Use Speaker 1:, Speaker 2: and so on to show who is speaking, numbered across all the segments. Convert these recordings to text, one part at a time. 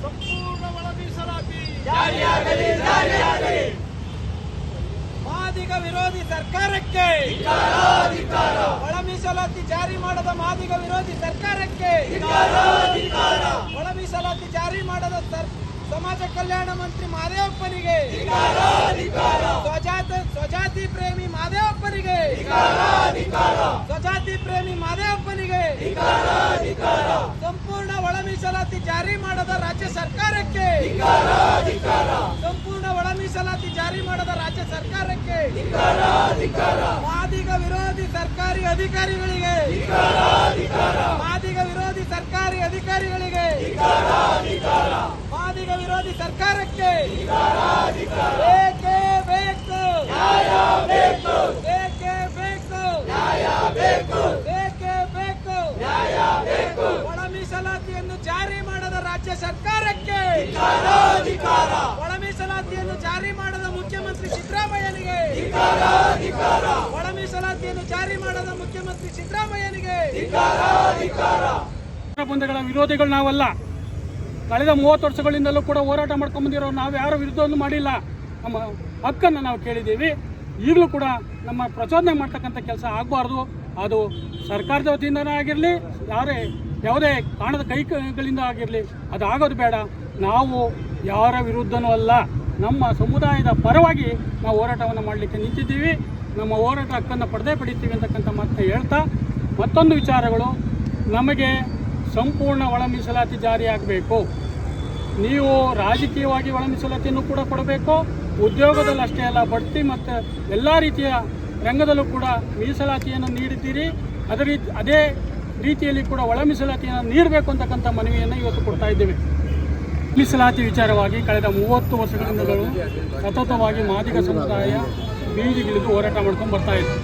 Speaker 1: ಸಂಪೂರ್ಣ ಒಳ ಮೀಸಲಾತಿ ಜಾರಿಯಾಗಲಿ. ಮಾದಿಗ ವಿರೋಧಿ ಸರ್ಕಾರಕ್ಕೆ ಒಳ ಮೀಸಲಾತಿ ಜಾರಿ ಮಾಡದ ಮಾದಿಗ ವಿರೋಧಿ ಸರ್ಕಾರಕ್ಕೆ ಒಳ ಮೀಸಲಾತಿ ಜಾರಿ ಮಾಡದ ಸಮಾಜ ಕಲ್ಯಾಣ ಮಂತ್ರಿ ಮಹದೇವಪ್ಪನಿಗೆ ಸ್ವಜಾತಿ ಪ್ರೇಮಿ ಮಹದೇವಪ್ಪನಿಗೆ ಸಂಪೂರ್ಣ ಒಳ ಮೀಸಲಾತಿ ಜಾರಿ ಮಾಡದ ರಾಜ್ಯ ಸರ್ಕಾರಕ್ಕೆ ಮಾದಿಗ ವಿರೋಧಿ ಸರ್ಕಾರಿ ಅಧಿಕಾರಿಗಳಿಗೆ ಮಾದಿಗ ವಿರೋಧಿ ಸರ್ಕಾರಕ್ಕೆ ಬೇಕೇ ಬೇಕು, ಒಳ ಮೀಸಲಾತಿಯನ್ನು ಜಾರಿ ಮಾಡದ ರಾಜ್ಯ ಸರ್ಕಾರಕ್ಕೆ, ಒಳ ಮೀಸಲಾತಿಯನ್ನು ಜಾರಿ ಮಾಡದ ಮುಖ್ಯಮಂತ್ರಿ ಸಿದ್ದರಾಮಯ್ಯನಿಗೆ, ಒಳ ಮೀಸಲಾತಿಯನ್ನು ಜಾರಿ ಮಾಡದ ಮುಖ್ಯಮಂತ್ರಿ ಸಿದ್ದರಾಮಯ್ಯನಿಗೆ.
Speaker 2: ಬಂಧುಗಳ ವಿರೋಧಿಗಳು ನಾವಲ್ಲ. ಕಳೆದ 30 ವರ್ಷಗಳಿಂದಲೂ ಕೂಡ ಹೋರಾಟ ಮಾಡ್ಕೊಂಡು ಬಂದಿರೋ ನಾವು ಯಾರ ವಿರುದ್ಧವನ್ನು ಮಾಡಿಲ್ಲ. ನಮ್ಮ ಹಕ್ಕನ್ನು ನಾವು ಕೇಳಿದ್ದೀವಿ. ಈಗಲೂ ಕೂಡ ನಮ್ಮ ಪ್ರಚೋದನೆ ಮಾಡ್ತಕ್ಕಂಥ ಕೆಲಸ ಆಗಬಾರ್ದು. ಅದು ಸರ್ಕಾರದ ವತಿಯಿಂದನೇ ಆಗಿರಲಿ, ಯಾವುದೇ ಕಾಣದ ಕೈಗಳಿಂದ ಆಗಿರಲಿ, ಅದು ಆಗೋದು ಬೇಡ. ನಾವು ಯಾರ ವಿರುದ್ಧನೂ ಅಲ್ಲ, ನಮ್ಮ ಸಮುದಾಯದ ಪರವಾಗಿ ನಾವು ಹೋರಾಟವನ್ನು ಮಾಡಲಿಕ್ಕೆ ನಿಂತಿದ್ದೀವಿ. ನಮ್ಮ ಹೋರಾಟ ಹಕ್ಕನ್ನು ಪಡೆಯುತ್ತೀವಿ ಅಂತಕ್ಕಂಥ ಮಾತನ್ನ ಹೇಳ್ತಾ, ಮತ್ತೊಂದು ವಿಚಾರಗಳು, ನಮಗೆ ಸಂಪೂರ್ಣ ಒಳ ಮೀಸಲಾತಿ ಜಾರಿಯಾಗಬೇಕು. ನೀವು ರಾಜಕೀಯವಾಗಿ ಒಳ ಮೀಸಲಾತಿಯನ್ನು ಕೂಡ ಕೊಡಬೇಕು. ಉದ್ಯೋಗದಲ್ಲಿ ಅಷ್ಟೇ ಅಲ್ಲ, ಬಡ್ತಿ ಮತ್ತು ಎಲ್ಲ ರೀತಿಯ ರಂಗದಲ್ಲೂ ಕೂಡ ಮೀಸಲಾತಿಯನ್ನು ನೀಡಿದ್ದೀರಿ. ಅದೇ ರೀತಿಯಲ್ಲಿ ಕೂಡ ಒಳ ಮೀಸಲಾತಿಯನ್ನು ನೀಡಬೇಕು ಅಂತಕ್ಕಂಥ ಮನವಿಯನ್ನು ಇವತ್ತು ಕೊಡ್ತಾ ಇದ್ದೇವೆ. ಮೀಸಲಾತಿ ವಿಚಾರವಾಗಿ ಕಳೆದ 30 ವರ್ಷಗಳಿಂದಲೂ ಸತತವಾಗಿ ಮಾದಿಗ ಸಮುದಾಯ ಬೀದಿಗಿಳಿದು ಹೋರಾಟ ಮಾಡ್ಕೊಂಡು ಬರ್ತಾ ಇದೆ.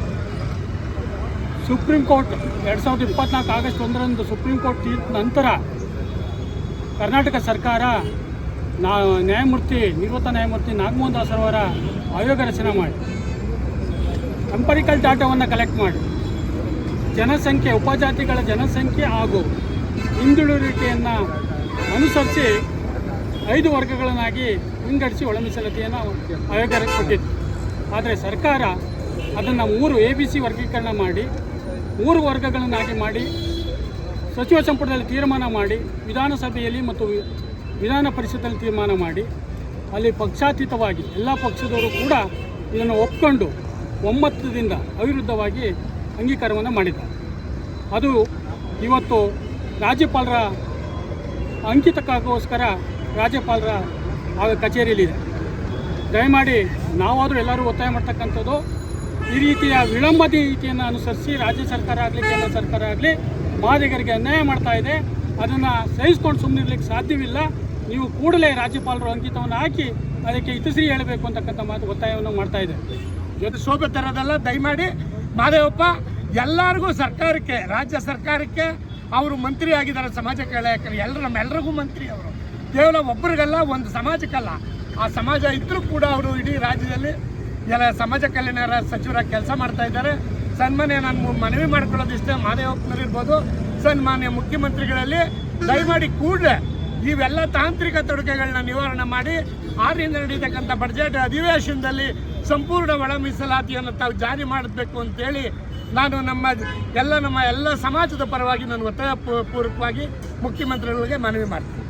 Speaker 2: ಸುಪ್ರೀಂ ಕೋರ್ಟ್ 2024 ಆಗಸ್ಟ್ 1ರಂದು ಸುಪ್ರೀಂ ಕೋರ್ಟ್ ತೀರ್ಪು ನಂತರ ಕರ್ನಾಟಕ ಸರ್ಕಾರ ನಿವೃತ್ತ ನ್ಯಾಯಮೂರ್ತಿ ನಾಗಮೋಹನ್ ದಾಸ್ ಅವರ ಆಯೋಗ ರಚನೆ ಮಾಡಿ ಎಂಪರಿಕಲ್ ಡಾಟಾವನ್ನು ಕಲೆಕ್ಟ್ ಮಾಡಿ ಜನಸಂಖ್ಯೆ, ಉಪಜಾತಿಗಳ ಜನಸಂಖ್ಯೆ ಹಾಗೂ ಹಿಂದುಳಿಯುವಿಕೆಯನ್ನು ಅನುಸರಿಸಿ 5 ವರ್ಗಗಳನ್ನಾಗಿ ವಿಂಗಡಿಸಿ ಒಳ ಮೀಸಲಾತಿಯನ್ನು ಆಯೋಗ ಕೊಟ್ಟಿತ್ತು. ಆದರೆ ಸರ್ಕಾರ ಅದನ್ನು 3 ABC ವರ್ಗೀಕರಣ ಮಾಡಿ 3 ವರ್ಗಗಳನ್ನಾಗಿ ಮಾಡಿ ಸಚಿವ ಸಂಪುಟದಲ್ಲಿ ತೀರ್ಮಾನ ಮಾಡಿ, ವಿಧಾನಸಭೆಯಲ್ಲಿ ಮತ್ತು ವಿಧಾನ ಪರಿಷತ್ತಲ್ಲಿ ತೀರ್ಮಾನ ಮಾಡಿ, ಅಲ್ಲಿ ಪಕ್ಷಾತೀತವಾಗಿ ಎಲ್ಲ ಪಕ್ಷದವರು ಕೂಡ ಇದನ್ನು ಒಪ್ಪಿಕೊಂಡು ಒಮ್ಮತದಿಂದ ಅವಿರುದ್ಧವಾಗಿ ಅಂಗೀಕಾರವನ್ನು ಮಾಡಿದ್ದಾರೆ. ಅದು ಇವತ್ತು ರಾಜ್ಯಪಾಲರ ಅಂಕಿತಕ್ಕೋಸ್ಕರ ರಾಜ್ಯಪಾಲರ ಕಚೇರಿಯಲ್ಲಿದೆ. ದಯಮಾಡಿ ನಾವಾದರೂ ಎಲ್ಲರೂ ಒತ್ತಾಯ ಮಾಡ್ತಕ್ಕಂಥದ್ದು, ಈ ರೀತಿಯ ವಿಳಂಬದ ನೀತಿಯನ್ನು ಅನುಸರಿಸಿ ರಾಜ್ಯ ಸರ್ಕಾರ ಆಗಲಿ ಕೇಂದ್ರ ಸರ್ಕಾರ ಆಗಲಿ ಮಾದಿಗರಿಗೆ ಅನ್ಯಾಯ ಮಾಡ್ತಾ ಇದೆ. ಅದನ್ನು ಸಹಿಸ್ಕೊಂಡು ಸುಮ್ಮನಿರ್ಲಿಕ್ಕೆ ಸಾಧ್ಯವಿಲ್ಲ. ನೀವು ಕೂಡಲೇ ರಾಜ್ಯಪಾಲರು ಅಂಕಿತವನ್ನು ಹಾಕಿ ಅದಕ್ಕೆ ಇತಿಶ್ರೀ ಹೇಳಬೇಕು ಅಂತಕ್ಕಂಥ ಒತ್ತಾಯವನ್ನು ಮಾಡ್ತಾ ಇದೆ.
Speaker 3: ಜೊತೆ ಶೋಭೆ ತರೋದಲ್ಲ. ದಯಮಾಡಿ ಮಹದೇವಪ್ಪ ಎಲ್ಲರಿಗೂ ಸರ್ಕಾರಕ್ಕೆ, ರಾಜ್ಯ ಸರ್ಕಾರಕ್ಕೆ ಅವರು ಮಂತ್ರಿ ಆಗಿದ್ದಾರೆ. ಸಮಾಜ ಕಲ್ಯಾಣ ನಮ್ಮೆಲ್ಲರಿಗೂ ಮಂತ್ರಿ ಅವರು, ಕೇವಲ ಒಬ್ಬರಿಗಲ್ಲ, ಒಂದು ಸಮಾಜಕ್ಕಲ್ಲ. ಆ ಸಮಾಜ ಇದ್ದರೂ ಕೂಡ ಅವರು ಇಡೀ ರಾಜ್ಯದಲ್ಲಿ ಎಲ್ಲ ಸಮಾಜ ಕಲ್ಯಾಣ ಸಚಿವರ ಕೆಲಸ ಮಾಡ್ತಾ ಇದ್ದಾರೆ. ಸನ್ಮಾನ್ಯ ನಾನು ಮನವಿ ಮಾಡ್ಕೊಳ್ಳೋದಿಷ್ಟೇ, ಮಹದೇವಪ್ಪನವರಿರ್ಬೋದು, ಸನ್ಮಾನ್ಯ ಮುಖ್ಯಮಂತ್ರಿಗಳಲ್ಲಿ ದಯಮಾಡಿ ಕೂಡಲೇ ಇವೆಲ್ಲ ತಾಂತ್ರಿಕ ತೊಡಕೆಗಳನ್ನ ನಿವಾರಣೆ ಮಾಡಿ 6ರಿಂದ ನಡೀತಕ್ಕಂಥ ಬಜೆಟ್ ಅಧಿವೇಶನದಲ್ಲಿ ಸಂಪೂರ್ಣ ಒಳ ಮೀಸಲಾತಿಯನ್ನು ತಾವು ಜಾರಿ ಮಾಡಬೇಕು ಅಂತೇಳಿ ನಾನು ನಮ್ಮ ಎಲ್ಲ ಸಮಾಜದ ಪರವಾಗಿ ನಾನು ಒತ್ತಾಯ ಪೂರ್ವಕವಾಗಿ ಮುಖ್ಯಮಂತ್ರಿಗಳಿಗೆ ಮನವಿ ಮಾಡ್ತೀನಿ.